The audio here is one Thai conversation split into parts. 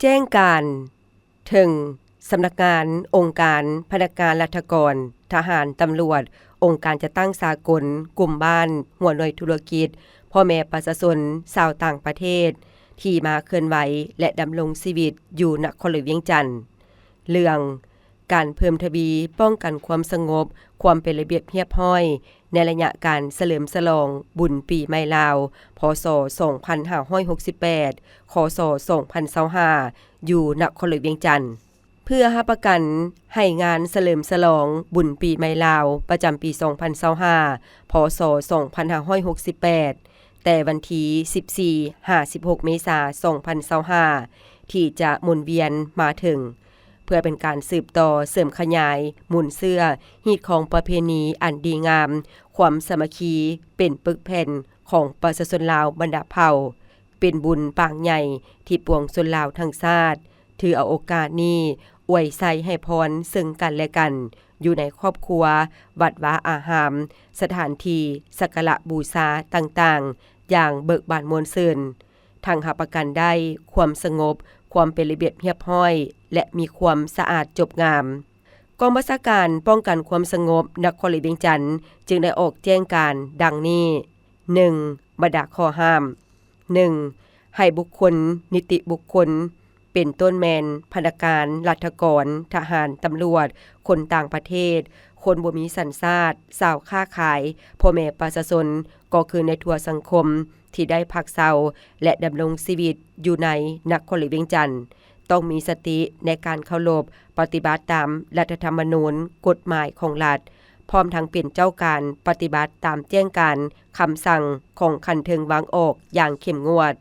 แจ้งการถึงสำนักงานองค์การพนักงานรัฐกรทหารตำรวจองค์การจัดตั้งสากลกลุ่มบ้านหัวหน่วยธุรกิจพ่อแม่ประชาชนชาวต่างประเทศที่มาเคลื่อนไหวและดำรงชีวิตอยู่นครหลวงเวียงจันทน์เรื่องการเพิ่มทวีป้องกันความสงบความเป็นระเบียบเรียบร้อยในระยะการเฉลิมฉลองบุญปีใหม่ลาวพ.ศ. 2568 ค.ศ. 2025อยู่นครหลวงเวียงจันทน์เพื่อรับประกันให้งานเฉลิมฉลองบุญปีใหม่ลาวประจำปี 2025 พ.ศ. 2568 แต่วันที่14-16 เมษายน 2025 ที่จะหมุนเวียนมาถึงเพื่อเป็นการสืบต่อเสริมขยายหมุนเสื้อฮีตของประเพณีอันดีงามความสามัคคีเป็นปึกแผ่นของประชาชนลาวบรรดาเผ่าเป็นบุญปางใหญ่ที่ปวงชนลาวทั้งชาติถือเอาโอกาสนี้อวยใส่ให้พรซึ่งกันและกันอยู่ในครอบครัววัดวาอารามสถานที่สักการะบูชาต่างๆอย่างเบิกบานมวลซื่นทั้งรับประกันได้ความสงบความเป็นระเบียบเรียบร้อยและมีความสะอาดจบงามกองบัญชาการป้องกันความสงบนครหลวงเวียงจันทน์จึงได้ออกแจ้งการดังนี้ 1. บรรดาข้อห้าม 1. ให้บุคคลนิติบุคคลเป็นต้นแมนพนักงานรัฐกรทหารตำรวจคนต่างประเทศคนบ่มีสัญชาติชาวค้าขายพ่อแม่ประชาชนก็คือในทั่วสังคมที่ได้พักเศร้าและดำรงชีวิตอยู่ในนครหลวงเวียงจันทน์ต้องมีสติในการเคารพปฏิบัติตามรัฐธรรมนูญกฎหมายของรัฐพร้อมทั้งเป็นเจ้าการปฏิบัติตามแจ้งการคำสั่งของคันเทิงวางออกอย่างเข้มงวด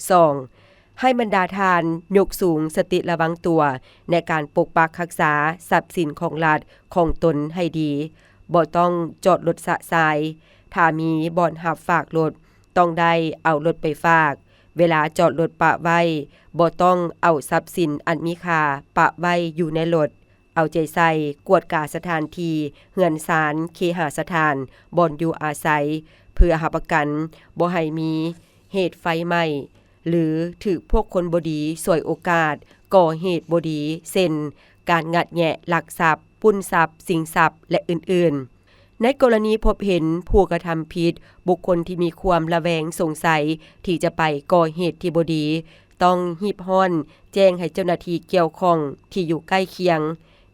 2. ให้บรรดาทานยกสูงสติระวังตัวในการปกปักรักษาทรัพย์สินของรัฐของตนให้ดีบ่ต้องจอดรถสะสายถ้ามีบ่อนหับฝากรถต้องได้เอารถไปฝากเวลาจอดรถปะไว้บ่ต้องเอาทรัพย์สินอันมีค่าปะไว้อยู่ในรถเอาใจใส่กวดกาสถานที่เฮือนศาลเคหสถานบ่อนอยู่อาศัยเพื่อรับประกันบ่ให้มีเหตุไฟไหม้หรือถูกพวกคนบ่ดีฉวยโอกาสก่อเหตุบ่ดีเช่นการงัดแงะลักทรัพย์ปุ้นทรัพย์สิงทรัพย์และอื่นๆในกรณีพบเห็นผู้กระทำผิดบุคคลที่มีความระแวงสงสัยที่จะไปก่อเหตุที่บ่ดีต้องรีบร้อนแจ้งให้เจ้าหน้าที่เกี่ยวข้องที่อยู่ใกล้เคียง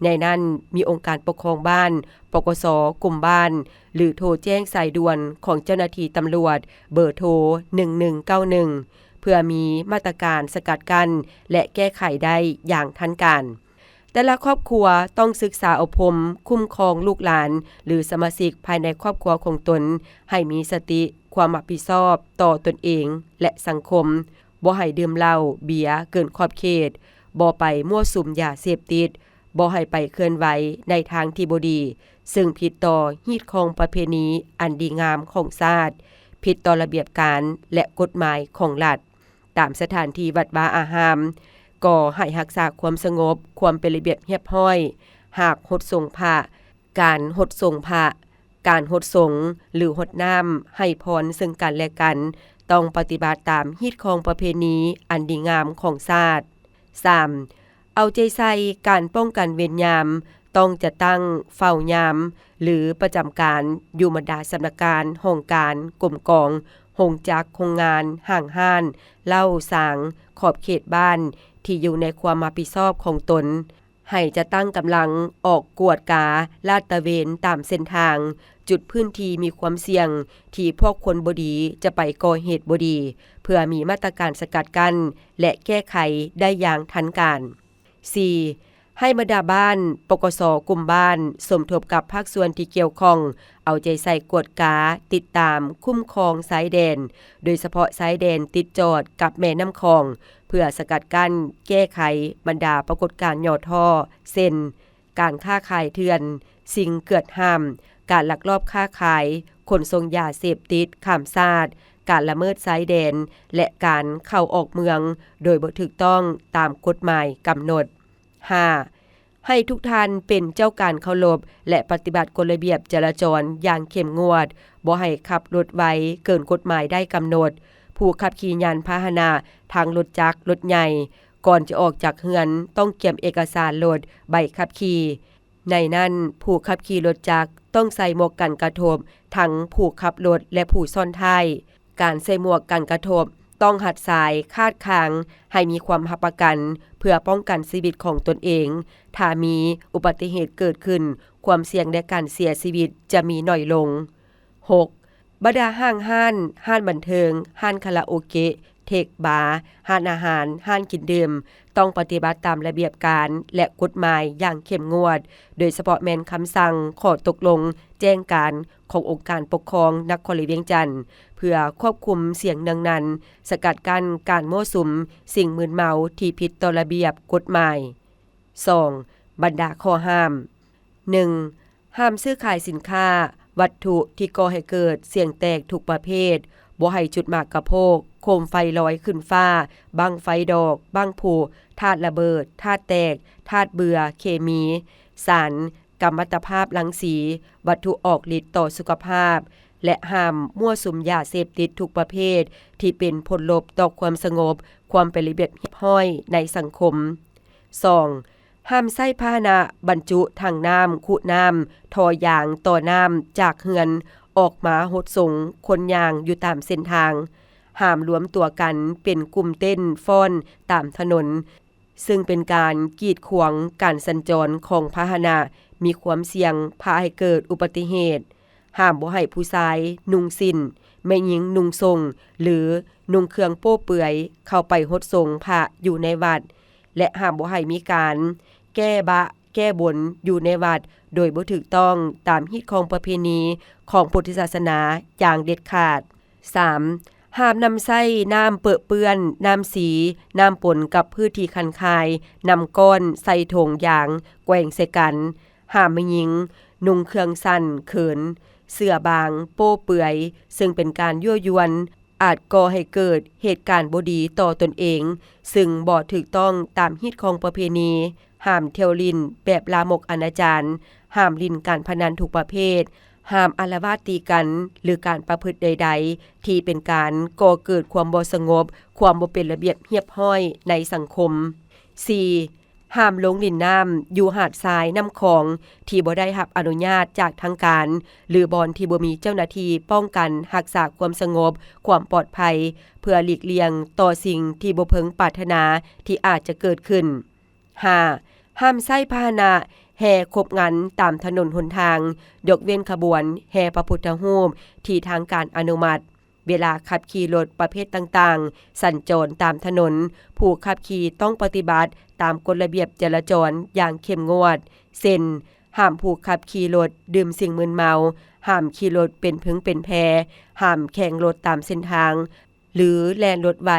ในนั้นมีองค์การปกครองบ้านปกส.กลุ่มบ้านหรือโทรแจ้งสายด่วนของเจ้าหน้าที่ตำรวจเบอร์โทร1191เพื่อมีมาตรการสกัดกั้นและแก้ไขได้อย่างทันการแต่ละครอบครัวต้องศึกษาอบรมคุ้มครองลูกหลานหรือสมาชิกภายในครอบครัวของตนให้มีสติความรับผิดชอบต่อตนเองและสังคมบ่ให้ดื่มเหล้าเบียร์เกินขอบเขตบ่ไปมั่วสุมยาเสพติดบ่ให้ไปเคลื่อนไหวในทางที่บ่ดีซึ่งผิดต่อฮีตของประเพณีอันดีงามของชาติผิดต่อระเบียบการและกฎหมายของรัฐตามสถานที่วัดวาอารามก็ให้รักษาความสงบความเป็นระเบียบเรียบร้อยหากหดสงพระการหดสงพระการหดสงหรือหดน้ำให้พรซึ่งกันและกันต้องปฏิบัติตามฮีตของประเพณีอันดีงามของชาติ 3. เอาใจใส่การป้องกันเวรยามต้องจะตั้งเฝ้ายามหรือประจำการอยู่บรรดาสำนักการห้องการกรมกองโรงจักรโรงงานห้างห้านเล่าสางขอบเขตบ้านที่อยู่ในความรับผิดชอบของตนให้จะตั้งกำลังออกกวดกาลาดตระเวนตามเส้นทางจุดพื้นที่มีความเสี่ยงที่พวกคนบ่ดีจะไปก่อเหตุบ่ดีเพื่อมีมาตรการสกัดกั้นและแก้ไขได้อย่างทันการ 4. ให้บรรดาบ้านปกส.กลุ่มบ้านสมทบกับภาคส่วนที่เกี่ยวข้องเอาใจใส่กวดกาติดตามคุ้มครองสายแดนโดยเฉพาะสายแดนติดจอดกับแม่น้ำคองเพื่อสกัดกั้นแก้ไขบรรดาปรากฏการณ์ย่อท่อเช่นการค้าขายเถื่อนสิ่งเกิดห้ามการลักลอบค้าขายขนส่งยาเสพติดข้ามชาติการละเมิดสายแดนและการเข้าออกเมืองโดยบ่ถูกต้องตามกฎหมายกำหนด 5. ให้ทุกท่านเป็นเจ้าการเคารพและปฏิบัติกฎระเบียบจราจรอย่างเข้มงวดบ่ให้ขับรถไวเกินกฎหมายได้กำหนดผู้ขับขี่ยานพาหนะทางรถจักรรถใหญ่ ก่อนจะออกจากเรือนต้องเก็บเอกสารรถใบขับขี่ในนั้นผู้ขับขี่รถจักรต้องใส่หมวกกันกระทบทั้งผู้ขับรถและผู้ซ้อนท้ายการใส่หมวกกันกระทบต้องหัดสายคาดคางให้มีความรับประกันเพื่อป้องกันชีวิตของตนเองถ้ามีอุบัติเหตุเกิดขึ้นความเสี่ยงในการเสียชีวิตจะมีน้อยลง 6. บรรดาห้านบันเทิงห้านคาราโอเกะเทคบาร์ห้านอาหารห้านกินดื่มต้องปฏิบัติตามระเบียบการและกฎหมายอย่างเข้มงวดโดยเฉพาะแม้นคำสั่งข้อตกลงแจ้งการขององค์การปกครองนครหลวงเวียงจันทน์เพื่อควบคุมเสียงเนืองนั้นสกัดกั้นการมั่วสุมสิ่งมึนเมาที่ผิดต่อระเบียบกฎหมาย 2. บรรดาข้อห้าม 1. ห้ามซื้อขายสินค้าวัตถุที่ก่อให้เกิดเสียงแตกทุกประเภทบ่ให้จุดหมากกระโพกโคมไฟลอยขึ้นฟ้าบั้งไฟดอกบั้งผูธาตุระเบิดธาตุแตกธาตุเบื่อเคมีสารกัมมันตภาพรังสีวัตถุออกฤทธิ์ต่อสุขภาพและห้ามมั่วสุมยาเสพติดทุกประเภทที่เป็นผลลบต่อความสงบความเป็นระเบียบเรียบร้อยในสังคม 2. ห้ามใช้พาหนะบรรจุถังน้ำขุน้ำทอยางต่อน้ำจากเฮือนออกมาหดส่งคนย่างอยู่ตามเส้นทางห้ามรวมตัวกันเป็นกลุ่มเต้นฟ้อนตามถนนซึ่งเป็นการกีดขวางการสัญจรของพาหนะมีความเสี่ยงพาให้เกิดอุบัติเหตุห้ามบ่ให้ผู้ชายนุ่งสิ้นแม่หญิงนุ่งทรงหรือนุ่งเครื่องโป้เปื่อยเข้าไปหดส่งพระอยู่ในวัดและห้ามบ่ให้มีการแก้บะแก้บนอยู่ในวัดโดยบ่ถูกต้องตามฮีตของประเพณีของพุทธศาสนาอย่างเด็ดขาด 3. ห้ามนำใส้น้ำเปอะเปื้อนน้ำสีน้ำปนกับพืชที่คันคายนำก้อนใส่ถงยางแกว่งใส่กันห้ามไม่หญิงนุ่งเครื่องสั้นเขินเสื้อบางโป้เปื่อยซึ่งเป็นการยั่วยวนอาจก่อให้เกิดเหตุการณ์บ่ดีต่อตนเองซึ่งบ่ถูกต้องตามฮีตของประเพณีห้ามเที่ยวลิ้นแบบลามกอนาจารห้ามลิ้นการพนันทุกประเภทห้ามอาละวาดตีกันหรือการประพฤติใดๆที่เป็นการก่อเกิดความบ่สงบความบ่เป็นระเบียบเรียบร้อยในสังคม 4. ห้ามลงลิ้นน้ำอยู่หาดทรายน้ำคลองที่บ่ได้รับอนุญาตจากทางการหรือบอนที่บ่มีเจ้าหน้าที่ป้องกันรักษาความสงบความปลอดภัยเพื่อหลีกเลี่ยงต่อสิ่งที่บ่พึงปรารถนาที่อาจจะเกิดขึ้น 5. ห้ามใช้พาหนะแห่คบงันตามถนนหนทางยกเว้นขบวนแห่พระพุทธรูปที่ทางการอนุมัติเวลาขับขี่รถประเภทต่างๆสัญจรตามถนนผู้ขับขี่ต้องปฏิบัติตามกฎระเบียบจราจรอย่างเข้มงวดเช่นห้ามผู้ขับขี่รถดื่มสิ่งมึนเมาห้ามขี่รถเป็นพึงเป็นแพห้ามแข่งรถตามเส้นทางหรือแล่นรถไว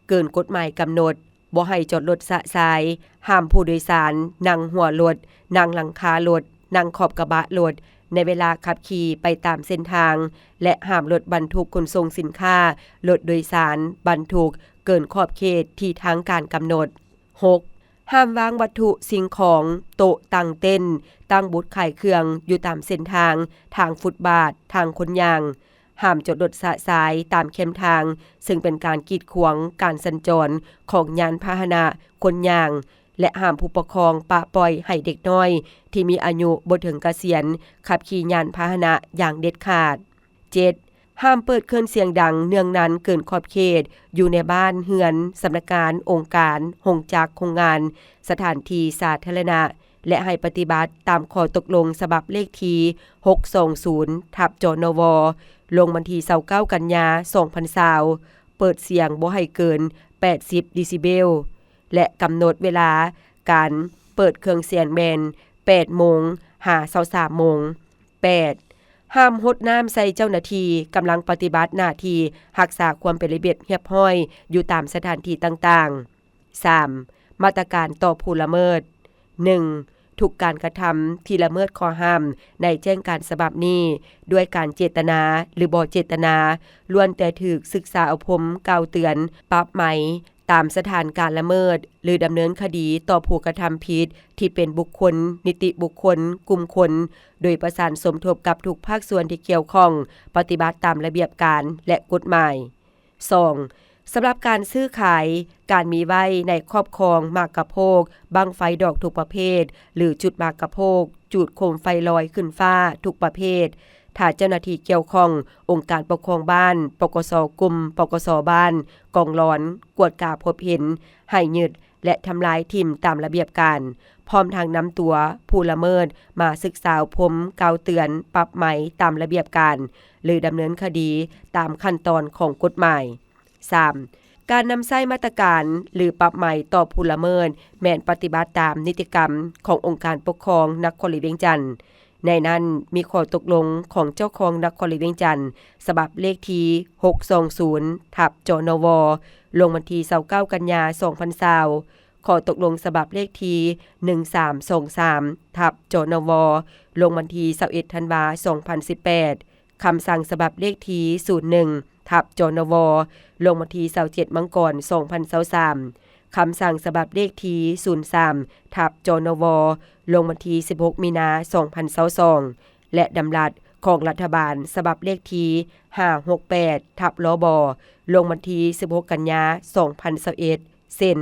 เกินกฎหมายกำหนดบ่ให้จอดรถสะสายห้ามผู้โดยสารนั่งหัวรถนั่งหลังคารถนั่งขอบกระบะรถในเวลาขับขี่ไปตามเส้นทางและห้ามรถบรรทุกขนส่งสินค้ารถโดยสารบรรทุกเกินขอบเขตที่ทางการกำหนด 6. ห้ามวางวัตถุสิ่งของโต๊ะตั้งเต้นตั้งบูธขายเครื่องอยู่ตามเส้นทางทางฟุตบาททางคนย่างห้ามจอดรถสะสายตามเข้มทางซึ่งเป็นการกีดขวางการสัญจรของยานพาหนะคนย่างและห้ามผู้ปกครองปะปล่อยให้เด็กน้อยที่มีอายุบ่ถึงเกษียณขับขี่ยานพาหนะอย่างเด็ดขาด 7. ห้ามเปิดเครื่องเสียงดังเนืองนั้นเกินขอบเขตอยู่ในบ้านเรือนสำนักงานองค์การโรงจักรโรงงานสถานที่สาธารณะและให้ปฏิบัติตามข้อตกลงฉบับเลขที่620/จนวลงวันที่29กันยายน2020เปิดเสียงบ่ให้เกิน80เดซิเบลและกำหนดเวลาการเปิดเครื่องเสียงแมน 8 โมงหา 23 โมง 8. ห้ามหดน้ำใส่เจ้าหน้าที่กำลังปฏิบัติหน้าที่รักษาความเป็นระเบียบเรียบร้อยอยู่ตามสถานที่ต่างๆ 3. มาตรการต่อผู้ละเมิด 1. ทุกการกระทำที่ละเมิดข้อห้ามในแจ้งการฉบับนี้ด้วยการเจตนาหรือบ่เจตนาล้วนแต่ถูกศึกษาอบรมกล่าวเตือนปรับใหม่ตามสถานการละเมิดหรือดำเนินคดีต่อผู้กระทำผิดที่เป็นบุคคลนิติบุคคลกลุ่มคนโดยประสานสมทบกับทุกภาคส่วนที่เกี่ยวข้องปฏิบัติตามระเบียบการและกฎหมาย 2. สำหรับการซื้อขายการมีไว้ในครอบครองหมากกะโพกบั้งไฟดอกทุกประเภทหรือจุดหมากกะโพกจุดโคมไฟลอยขึ้นฟ้าทุกประเภทถ้าเจ้าหน้าที่เกี่ยวข้ององค์การปกครองบ้านปกส.กลุ่มปกส.บ้านกองร้อนกวดกาพบเห็นให้ยึดและทำลายทิ่มตามระเบียบการพร้อมทางนำตัวผู้ละเมิดมาศึกษาพมกาวเตือนปรับใหม่ตามระเบียบการหรือดำเนินคดีตามขั้นตอนของกฎหมาย 3. การนำใช้มาตรการหรือปรับใหม่ต่อผู้ละเมิดแม่นปฏิบัติตามนิติกรรมขององค์การปกครองนครหลวงเวียงจันทน์ในนั้นมีข้อตกลงของเจ้าของนครหลวงเวียงจันทน์ฉบับเลขที่620/จนวลงวันที่29กันยายน2020ข้อตกลงฉบับเลขที่1323/จนวลงวันที่21ธันวาคม2018คำสั่งฉบับเลขที่01/จนวลงวันที่27มังกร2023คำสั่งฉบับเลขที่03/จนวลงวันที่16มีนาคม2022และดำรัสของรัฐบาลฉบับเลขที่568/ลบลงวันที่16กันยายน2021เซ็น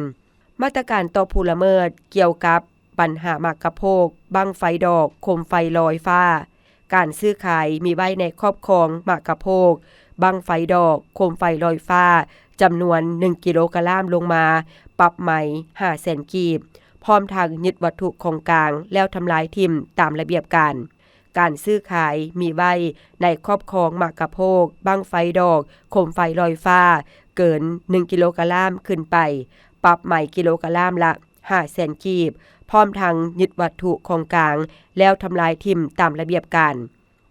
มาตรการต่อผู้ละเมิดเกี่ยวกับปัญหาหมากกะโพกบั้งไฟดอกโคมไฟลอยฟ้าการซื้อขายมีไว้ในครอบครองหมากกะโพกบั้งไฟดอกโคมไฟลอยฟ้าจำนวน1กิโลกรัมลงมาปรับใหม่ 500,000 กีบพร้อมทางยึดวัตถุของกลางแล้วทำลายทิ่มตามระเบียบการซื้อขายมีไว้ในครอบครองหมากกะโพกบั้งไฟดอกโคมไฟลอยฟ้าเกิน1กิโลกรัมขึ้นไปปรับใหม่กิโลกรัมละ 500,000 กีบพร้อมทางยึดวัตถุของกลางแล้วทำลายทิ่มตามระเบียบการ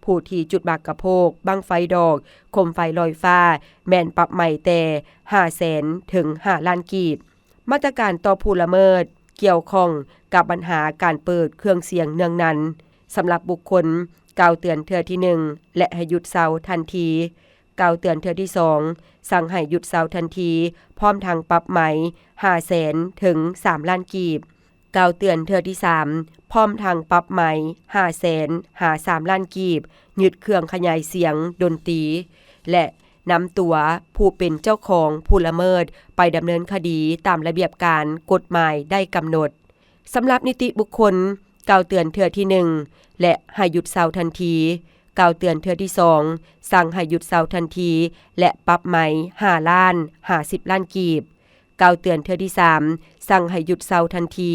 ผู้ที่จุดหมากกะโพกบั้งไฟดอกโคมไฟลอยฟ้าแม่นปรับใหม่แต่ 500,000 ถึง 5 ล้านกีบมาตรการต่อผู้ละเมิดเกี่ยวข้องกับปัญหาการเปิดเครื่องเสียงเนืองนั้นสำหรับบุคคลกล่าวเตือนเทื่อที่1และให้หยุดเซาทันทีกล่าวเตือนเทื่อที่2สั่งให้หยุดเซาทันทีพร้อมทางปรับใหม่ 500,000 ถึง 3 ล้านกีบกล่าวเตือนเทื่อที่3พร้อมทางปรับใหม่ 500,000 หา 3 ล้านกีบยึดเครื่องขยายเสียงดนตรีและนำตัวผู้เป็นเจ้าของผู้ละเมิดไปดำเนินคดีตามระเบียบการกฎหมายได้กำหนดสำหรับนิติบุคคลกล่าวเตือนเทื่อที่1และให้หยุดเซาทันทีกล่าวเตือนเทื่อที่2สั่งให้หยุดเซาทันทีและปรับใหม่5ล้าน50ล้านกีบกล่าวเตือนเทื่อที่3สั่งให้หยุดเซาทันที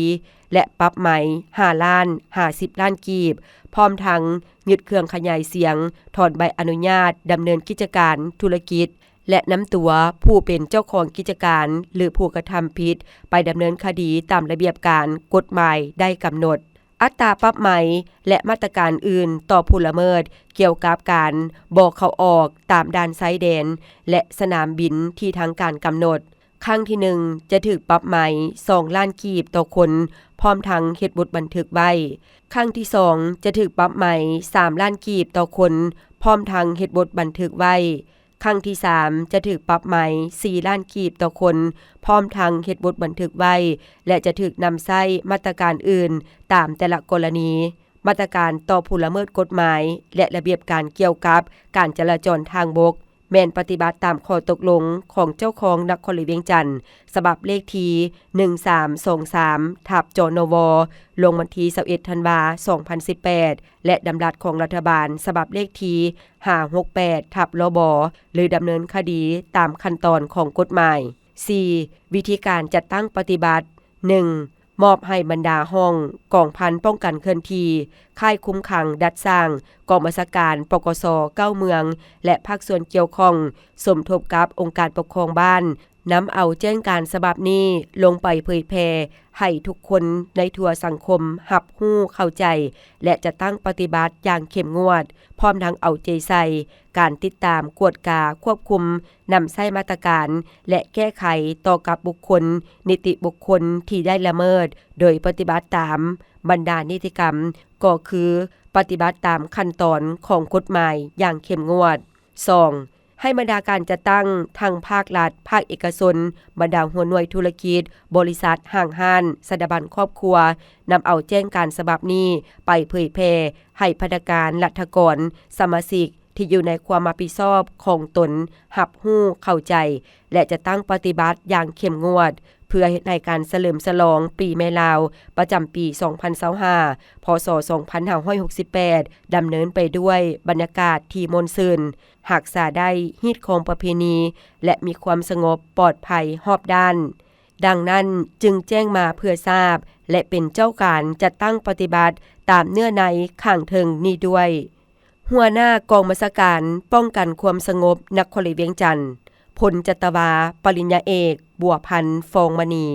และปรับใหม่5ล้าน50ล้านกีบพร้อมทั้งยึดเครื่องขยายเสียงถอนใบอนุญาตดำเนินกิจการธุรกิจและนำตัวผู้เป็นเจ้าของกิจการหรือผู้กระทำผิดไปดำเนินคดีตามระเบียบการกฎหมายได้กำหนดอัตราปรับใหม่และมาตรการอื่นต่อผู้ละเมิดเกี่ยวกับการบอกเข้าออกตามด่านชายแดนและสนามบินที่ทางการกำหนดครั้งที่1จะถูกปรับใหม่2ล้านกีบต่อคนพร้อมทั้งเฮ็ดบทบันทึกไว้ครั้งที่2จะถูกปรับใหม่3ล้านกีบต่อคนพร้อมทั้งเฮ็ดบทบันทึกไว้ครั้งที่3จะถูกปรับใหม่4ล้านกีบต่อคนพร้อมทั้งเฮ็ดบทบันทึกไว้และจะถูกนำใช้มาตรการอื่นตามแต่ละกรณีมาตรการต่อผู้ละเมิดกฎหมายและระเบียบการเกี่ยวกับการจราจรทางบกแม่นปฏิบัติตามข้อตกลงของเจ้าของนครหลวงเวียงจันทน์ฉบับเลขที่1323/จนวลงวันที่21ธันวาคม2018และดำรัสของรัฐบาลฉบับเลขที่568/ลบหรือดำเนินคดีตามขั้นตอนของกฎหมาย 4. วิธีการจัดตั้งปฏิบัติ 1. มอบให้บรรดาห้องกองพันป้องกันเคลื่อนที่ค่ายคุ้มขังดัดสร้างกองบัญชาการปกส9เมืองและภาคส่วนเกี่ยวข้องสมทบกับองค์การปกครองบ้านนำเอาแจ้งการฉบับนี้ลงไปเผยแพร่ให้ทุกคนในทั่วสังคมรับรู้เข้าใจและจะตั้งปฏิบัติอย่างเข้มงวดพร้อมทั้งเอาใจใส่การติดตามกวดกาควบคุมนำใช้มาตรการและแก้ไขต่อกับบุคคลนิติบุคคลที่ได้ละเมิดโดยปฏิบัติตามบรรดานิติกรรมก็คือปฏิบัติตามขั้นตอนของกฎหมายอย่างเข้มงวด 2. ให้บรรดาการจัดตั้งทางภาครัฐภาคเอกชนบรรดาหัวหน่วยธุรกิจบริษัทห้างห้านสถาบันครอบครัวนำเอาแจ้งการฉบับนี้ไปเผยแพร่ให้พนักงานรัฐกรสมาชิก ที่อยู่ในความรับผิดชอบของตนรับรู้เข้าใจและจะตั้งปฏิบัติอย่างเข้มงวดเพื่อในการเฉลิมฉลองปีแม่ลาวประจำปี 2025 พศ 2568 ดำเนินไปด้วยบรรยากาศที่มนต์ซื่นรักษาได้ฮีตของประเพณีและมีความสงบปลอดภัยรอบด้านดังนั้นจึงแจ้งมาเพื่อทราบและเป็นเจ้าการจัดตั้งปฏิบัติตามเนื้อในข้างเทิงนี้ด้วย หัวหน้ากองบัญชาการป้องกันความสงบนครเวียงจันทน์พลจัตวาปริญญาเอกบัวพันธ์ฟองมณี